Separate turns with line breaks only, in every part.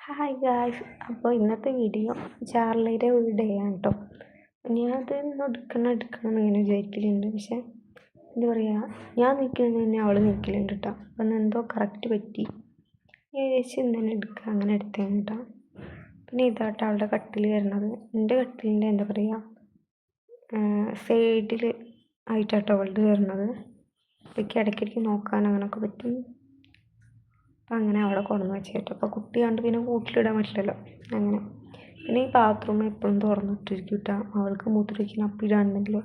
Hi guys. അപ്പോൾ ഇന്നത്തെ video ചാർലിയുടെ ഒരു ഡേ ആണ് കേട്ടോ. ഞാനത് എടുക്കണം എന്നിങ്ങനെ വിചാരിക്കലുണ്ട്. പക്ഷെ എന്താ പറയുക, ഞാൻ നിൽക്കുന്നത് തന്നെ അവൾ നിൽക്കലുണ്ട് കേട്ടോ. അപ്പം എന്തോ കറക്റ്റ് പറ്റി ഏകദേശം ഇന്ന് തന്നെ എടുക്കുക, അങ്ങനെ എടുത്തതാണ് കേട്ടോ. പിന്നെ ഇതാട്ടോ അവളുടെ കട്ടിൽ വരുന്നത്. എൻ്റെ കട്ടിലിൻ്റെ എന്താ പറയുക, സൈഡിൽ ആയിട്ടാട്ടോ അവളുടെ വരുന്നത്. അപ്പോൾ ഇടയ്ക്കിടയ്ക്ക് നോക്കാൻ അങ്ങനെയൊക്കെ പറ്റും. അപ്പം അങ്ങനെ അവിടെ കൊണ്ടുവന്ന് വെച്ചിട്ട്, അപ്പോൾ കുട്ടി കണ്ട് പിന്നെ കൂട്ടിലിടാൻ പറ്റില്ലല്ലോ അങ്ങനെ. പിന്നെ ഈ ബാത്റൂം എപ്പോഴും തുറന്നിട്ടിരിക്കും കേട്ടോ. അവൾക്ക് മൂത്രമൊഴിക്കുന്ന അപ്പം ഇടാണെന്നുണ്ടെങ്കിൽ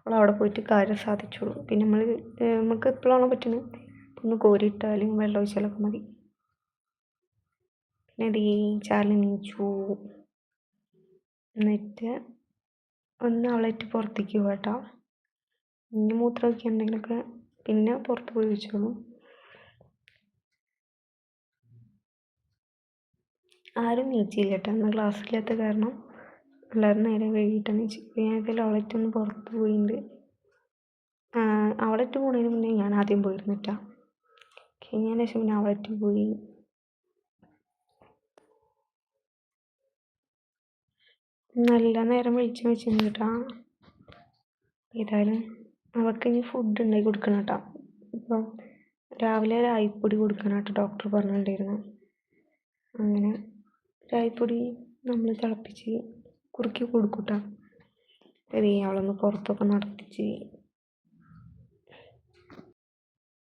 അവൾ അവിടെ പോയിട്ട് കാര്യം സാധിച്ചോളൂ. പിന്നെ നമുക്ക് എപ്പോഴാണോ പറ്റുന്നത് ഒന്ന് കോരിയിട്ടാലും വെള്ളം ഒഴിച്ചാലൊക്കെ മതി. പിന്നെ ഇത് ഈ ചാലിൽ നീച്ചു എന്നിട്ട് ഒന്ന് അവളായിട്ട് പുറത്തേക്ക് പോകാം കേട്ടോ. ഇനി മൂത്രമൊഴിക്കുക എന്തെങ്കിലുമൊക്കെ പിന്നെ പുറത്ത് പോയി ഒഴിച്ചോളൂ. ആരും നീച്ചില്ല കേട്ടോ. അന്ന് ക്ലാസ്സില്ലാത്ത കാരണം എല്ലാവരും നേരെ വൈകിട്ടാണ് നീച്ചി. ഞാൻ ഇതിൽ അവളായിട്ടൊന്ന് പുറത്ത് പോയിട്ടുണ്ട്. അവളായിട്ട് പോണതിന് മുന്നേ ഞാൻ ആദ്യം പോയിരുന്നു കേട്ടോ. കഴിഞ്ഞതിന് ശേഷം പിന്നെ അവളായിട്ട് പോയി. നല്ല നേരം വെളിച്ചം വെച്ചിരുന്നു കേട്ടോ. ഏതായാലും അവൾക്ക് ഇനി ഫുഡ് ഉണ്ടാക്കി കൊടുക്കണം കേട്ടോ. ഇപ്പം രാവിലെ രായിപ്പൊടി കൊടുക്കണം കേട്ടോ ഡോക്ടർ പറഞ്ഞിട്ടുണ്ടായിരുന്നു. അങ്ങനെ രായിപ്പൊടി നമ്മൾ തിളപ്പിച്ച് കുറുക്കി കൊടുക്കും കേട്ടോ. അവളൊന്ന് പുറത്തൊക്കെ നടത്തിച്ച്.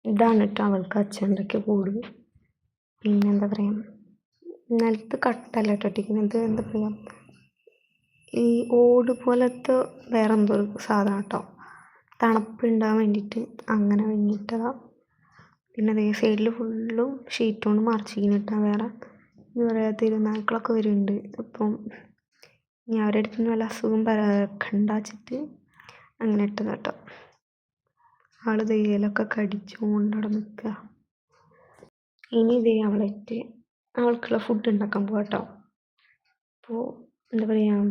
ഇതാണ് കേട്ടോ അവൾക്ക് അച്ഛൻ്റെയൊക്കെ കൂട്. പിന്നെന്താ പറയുക, നിലത്ത് കട്ടല്ല കേട്ടോ ഇട്ടിരിക്കുന്നത്. എന്താ പറയുക, ഈ ഓട് പോലത്തെ വേറെ എന്തോ ഒരു സാധനം കേട്ടോ, തണുപ്പുണ്ടാകാൻ വേണ്ടിയിട്ട് അങ്ങനെ കഴിഞ്ഞിട്ടതാണ്. പിന്നെ അതേ സൈഡിൽ ഫുള്ളും ഷീറ്റ് കൊണ്ട് മറിച്ചിട്ടാൽ വേറെ എന്താ പറയുക, തിരുനാക്കളൊക്കെ വരുന്നുണ്ട്. അപ്പം ഞാൻ അവരുടെ അടുത്ത് നിന്ന് വല്ല അസുഖം കണ്ടാച്ചിട്ട് അങ്ങനെ ഇട്ടത് കേട്ടോ. ആൾ തേയിലൊക്കെ കടിച്ചുകൊണ്ട് അവിടെ നിൽക്കുക. ഇനി ഇതേ അവൾക്കുള്ള ഫുഡ് ഉണ്ടാക്കാൻ പോകാം കേട്ടോ. അപ്പോൾ എന്താ പറയുക,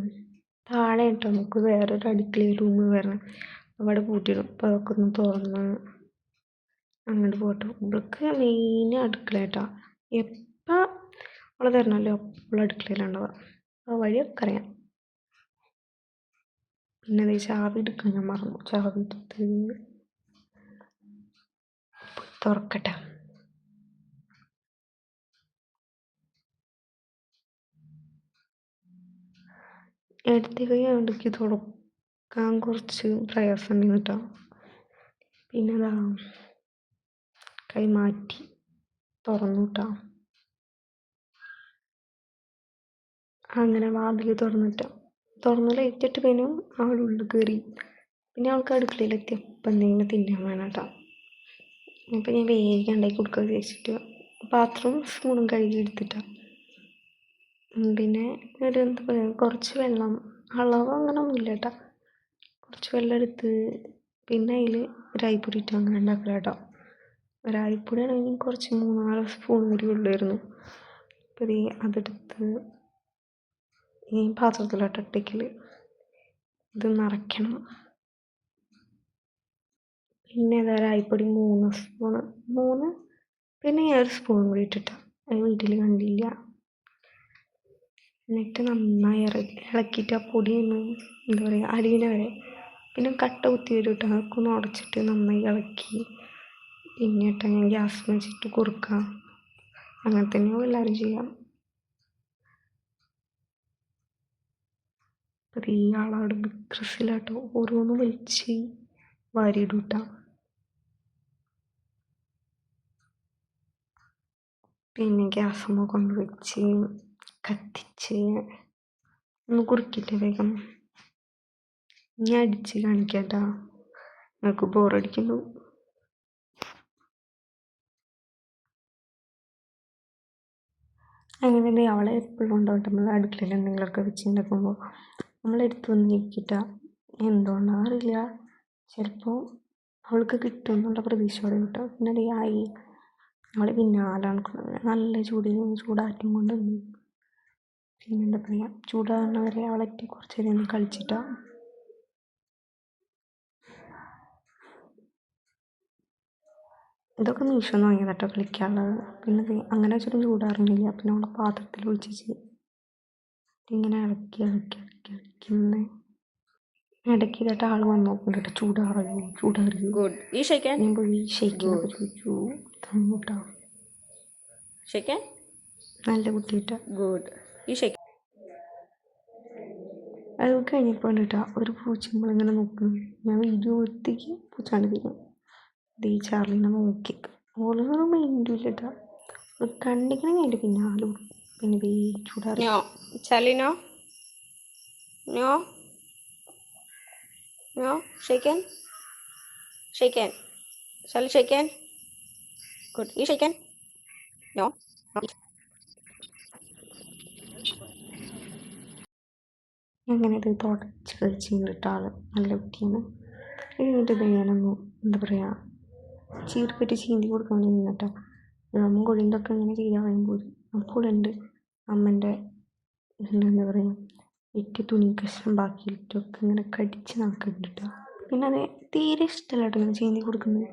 താഴെ കേട്ടോ നമുക്ക് വേറൊരു അടുക്കള റൂം വരണം. അവിടെ പൂട്ടിയിടും. അപ്പോൾ അതൊക്കെ ഒന്ന് തുറന്ന് അങ്ങോട്ട് പോകട്ടോ. ഇവൾക്ക് മെയിൻ അടുക്കള കേട്ടോ. എപ്പോൾ അവൾ തരണമല്ലോ അപ്പോൾ അടുക്കളയിലുണ്ടാവുക. ആ വഴിയൊക്കെ അറിയാം. പിന്നെ അതേ ചാവി എടുക്കാൻ ഞാൻ മറന്നു. ചാവി എടുത്ത് തുറക്കട്ടെ. എടുത്ത് കൈ അടുക്കി തുറക്കാൻ കുറച്ച് പ്രയാസം ഉണ്ടെന്ന് കേട്ടോ. പിന്നെ അതാ കൈ മാറ്റി തുറന്നു കേട്ടോ. അങ്ങനെ വാതിൽ തുറന്ന് ലൈറ്റ് ഇട്ട് കഴിഞ്ഞാൽ അവളുള്ളിൽ കയറി. പിന്നെ അവൾക്ക് അടുക്കളയിലെത്തി അപ്പം എന്തെങ്കിലും തിന്നാൻ വേണം കേട്ടോ. അപ്പം ഞാൻ വേഗം ഉണ്ടാക്കി കൊടുക്കുക വിചാരിച്ചിട്ട് പാത്രവും സ്പൂണും കഴുകി എടുത്തിട്ടാണ്. പിന്നെ ഒരു എന്താ പറയുക, കുറച്ച് വെള്ളം, അളവ് അങ്ങനെ ഒന്നുമില്ല കേട്ടോ. കുറച്ച് വെള്ളം എടുത്ത് പിന്നെ അതിൽ രായിപ്പൊടി ഇട്ട് അങ്ങനെ ഉണ്ടാക്കില്ല കേട്ടോ. രായിപ്പൊടി ആണെങ്കിൽ കുറച്ച് 3-4 സ്പൂൺ കൂടി ഉള്ളായിരുന്നു. അപ്പോൾ അതെടുത്ത് ഈ പാത്രത്തിലോട്ട് ഇട്ടേക്കൽ ഇത് നിറയ്ക്കണം. പിന്നെ ഏതാ രായിപ്പൊടി 3 സ്പൂണ്, പിന്നെ ഞാൻ 1 സ്പൂൺ കൂടി ഇട്ടിട്ടാണ്. അത് വീട്ടിൽ കണ്ടില്ല. എന്നിട്ട് നന്നായി ഇളക്കിയിട്ട് ആ പൊടി ഒന്ന് എന്താ പറയുക അരിയുന്ന വരെ. പിന്നെ കട്ട കുത്തി വരും കേട്ടോ. അതൊക്കെ ഒന്ന് ഉടച്ചിട്ട് നന്നായി ഇളക്കി പിന്നെ ഇട്ടാ ഞാൻ ഗ്യാസ് വെച്ചിട്ട് കുറുക്കാം. അങ്ങനെ തന്നെയാണ് എല്ലാവരും ചെയ്യാം. അപ്പോൾ ഈ ആളവിടെ വിക്രസിലാട്ടോ ഓരോന്ന് വലിച്ച് വാരിയിടും കേട്ടോ. പിന്നെ ഗ്യാസമ്മ കൊണ്ട് വെച്ച് കത്തിച്ച് ഒന്ന് കുറുക്കിയിട്ട് വേഗം ഞാൻ അടിച്ച് കാണിക്കാം കേട്ടോ. നിങ്ങൾക്ക് ബോറടിക്കുന്നു. അങ്ങനെ അവളെ എപ്പോഴും ഉണ്ടാവും നമ്മൾ അടുക്കളയിൽ എന്തെങ്കിലുമൊക്കെ വെച്ചിട്ടുണ്ടാക്കുമ്പോൾ നമ്മളെടുത്ത് വന്ന് ഇരിക്കിട്ട. എന്തുകൊണ്ടാണെന്ന് അറിയില്ല, ചിലപ്പോൾ അവൾക്ക് കിട്ടും എന്നുള്ള പ്രതീക്ഷയോടെ കിട്ടും. പിന്നെ ആയി അവൾ പിന്നാലാണ് നല്ല ചൂടാറ്റും കൊണ്ട് പിന്നെ എന്താ പറയുക, ചൂടാകുന്നവരെ അവളെത്തി കുറച്ച് നേരം കളിച്ചിട്ടാണ്. ഇതൊക്കെ മീഷോന്ന് വാങ്ങിയത് കേട്ടോ കളിക്കാനുള്ളത്. പിന്നെ അങ്ങനെ വെച്ചിട്ടും ചൂടാറുന്നില്ല. പിന്നെ നമ്മളെ പാത്രത്തിൽ ഒഴിച്ച് ഇങ്ങനെ ഇളക്കി ഇങ്ങനെ ഇടയ്ക്ക് കേട്ട ആൾ വന്ന് നോക്കുന്നുണ്ട് കേട്ടോ, ചൂടാറിയോ.
Good. You shaken?
ഞാൻ പോയി ഷെയ്ക്കിനൊക്കെ ചോദിച്ചു, തന്നു കേട്ടോ.
Shaken?
നല്ല കുട്ടിയിട്ട.
Good. You shaken?
അത് കഴിഞ്ഞപ്പോൾ കേട്ടോ ഒരു പൂച്ചമ്പൾ ഇങ്ങനെ നോക്കുന്നു. ഞാൻ വീഡിയോ എടുത്തേക്ക് പൂച്ചാണ്ട് തീരും. ഈ ചാർലിനെ നോക്കി ഓളൊന്നും മൈൻഡില്ല കേട്ടോ. കണ്ടിക്കണം കഴിഞ്ഞിട്ട് പിന്നെ ആളും പിന്നെ ഈ ചൂടാറി.
No. Charlie, no? No? No? Shaken? Shaken. Charlie, shaken? Good. You shaken? No? No.
അങ്ങനെ ഇത് തുടച്ച് കഴിച്ചിട്ട് ആള് നല്ല കുട്ടിയാണ്. കഴിഞ്ഞിട്ട് ഞാനൊന്ന് എന്താ പറയുക ചീർപ്പറ്റി ചീന്തി കൊടുക്കാൻ വേണ്ടി നിന്നിട്ടോ. നമ്മൾ കൊഴിന്തൊക്കെ ഇങ്ങനെ ചെയ്താൽ പറയുമ്പോൾ അപ്പോൾ ഉണ്ട് അമ്മൻ്റെ എന്താ പറയുക ഇട്ട് തുണി കഷ്ണം ബാക്കിയിട്ടൊക്കെ ഇങ്ങനെ കടിച്ച് നടക്കുന്നുണ്ട്. പിന്നെ അത് തീരെ ഇഷ്ടമല്ല കേട്ടോ ഇങ്ങനെ ചീന്തി കൊടുക്കുന്നത്.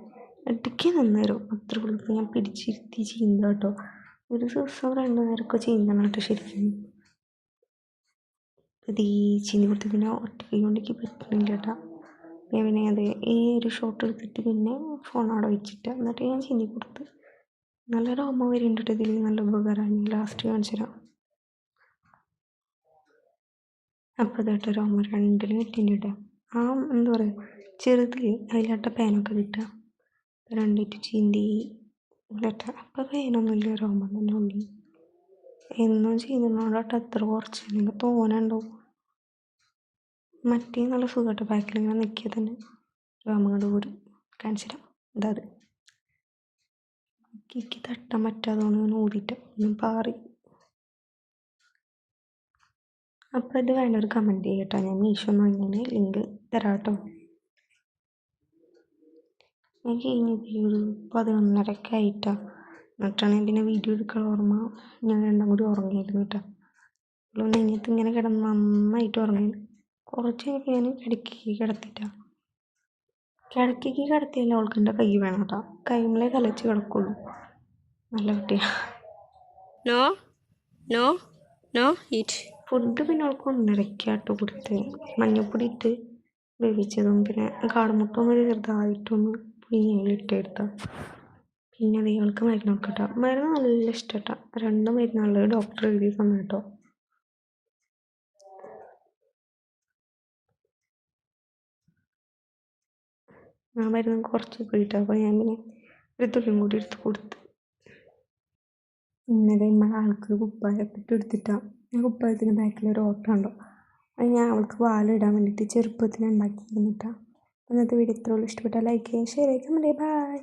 ഇടയ്ക്ക് നന്നേരം അത്ര ഉള്ളൂ. ഞാൻ പിടിച്ചിരുത്തി ചീന്ത കേട്ടോ. ഒരു ദിവസം 2 നേരമൊക്കെ ചീന്തണം കേട്ടോ ശരിക്കും. ഇത് ഈ ചീന്തി കൊടുത്ത് പിന്നെ ഒറ്റയ്ക്ക് കൊണ്ടേക്ക് പറ്റുന്നില്ല കേട്ടോ. ഞാൻ പിന്നെ അത് ഈ ഒരു ഷോട്ട് എടുത്തിട്ട് പിന്നെ ഫോൺ അവിടെ വെച്ചിട്ട് എന്നിട്ട് ഞാൻ ചീന്തി കൊടുത്ത് നല്ലൊരു ഓർമ്മ വരുന്നുണ്ട്. ഇതിൽ നല്ല ഉപകാരമാണ്. ലാസ്റ്റ് കാണിച്ചു തരാം. അപ്പോൾ ഇതായിട്ട് ഒരു ഓർമ്മ 2 കിട്ടിയിട്ടുണ്ട്. ആ എന്താ പറയുക ചെറുതിൽ അതിലാട്ട പേനൊക്കെ കിട്ടുക. 2 ചീന്തി ഇല്ലട്ട. അപ്പം പേനൊന്നുമില്ല, ഒരു ഓർമ്മ തന്നെ ഉള്ളു. എന്നും ചെയ്യുന്നതുകൊണ്ടാട്ട് അത്ര കുറച്ച് അല്ലെങ്കിൽ തോന്നുന്നുണ്ടാവും. മറ്റേ നല്ല സുഖമായിട്ട് ബാക്കിൽ ഇങ്ങനെ നിൽക്കിയ തന്നെ രോമങ്ങളുടെ കൂടി കാണിച്ചു തരാം. എന്താ അത് എനിക്ക് തട്ടാൻ പറ്റാത്തതുകൊണ്ട് ഞാൻ ഊതിയിട്ട് ഞാൻ പാറി. അപ്പോൾ ഇത് വേണ്ടൊരു കമൻറ്റ് ചെയ്യട്ടോ. ഞാൻ മീഷോന്ന് വാങ്ങിയതിന് ലിങ്ക് തരാം കേട്ടോ. ഞാൻ കഴിഞ്ഞത് ഒരു 11:30 ആയിട്ടാണ്. എന്നിട്ടാണ് പിന്നെ വീഡിയോ എടുക്കാൻ ഓർമ്മ. ഞാൻ രണ്ടും കൂടി ഉറങ്ങിയിരുന്നു കേട്ടോ. അപ്പോൾ നെഞ്ഞത്ത് ഇങ്ങനെ കിടന്ന് നന്നായിട്ട് ഉറങ്ങി. കുറച്ച് കഴിഞ്ഞപ്പോൾ ഞാൻ കിടക്കിക്ക് കിടത്തിയിട്ടാണ്. കിടക്കിക്ക് കിടത്തിയല്ല അവൾക്കെൻ്റെ കൈ വേണം കേട്ടോ. കൈമേലേ തലച്ച് കിടക്കുള്ളൂ. നല്ല കുട്ടിയാണ്.
No? No? No? Eat.
Food പിന്നെ അവൾക്ക് 1:30 കേട്ടോ കൊടുത്ത്. മഞ്ഞൾപ്പൊടി ഇട്ട് വേവിച്ചതും പിന്നെ കാടമുട്ടൊന്ന് ചെറുതായിട്ടൊന്ന് പുഴുങ്ങിയിട്ടെടുത്താൽ. പിന്നെ അതേൾക്ക് മരുന്ന് നോക്കട്ടോ. മരുന്ന് നല്ല ഇഷ്ടം കേട്ടോ. 2 മരുന്നുള്ളത് ഡോക്ടർ എഴുതി തന്നു കേട്ടോ. ആ മരുന്ന് കുറച്ച് പോയിട്ടോ. അപ്പോൾ ഞാൻ പിന്നെ ഒരു തുള്ളിയും കൂടി എടുത്ത് കൊടുത്ത്. ഇന്നലെ നമ്മളെ ആൾക്ക് കുപ്പായൊക്കെ ഇട്ട് എടുത്തിട്ടാണ്. ഞാൻ കുപ്പായത്തിന് ബാക്കിലൊരു ഓട്ടം ഉണ്ടോ അത് ഞാൻ അവൾക്ക് പാലിടാൻ വേണ്ടിയിട്ട് ചെറുപ്പത്തിൽ ഉണ്ടാക്കിയിരുന്നിട്ടാണ്. ഇന്നത്തെ വീഡിയോ ഇത്രയുള്ളൂ. ഇഷ്ടപ്പെട്ടാൽ ലൈക്ക് ചെയ്യുക, ഷെയർ ചെയ്യുക, കമൻറ്റ് ചെയ്യുക. ബൈ.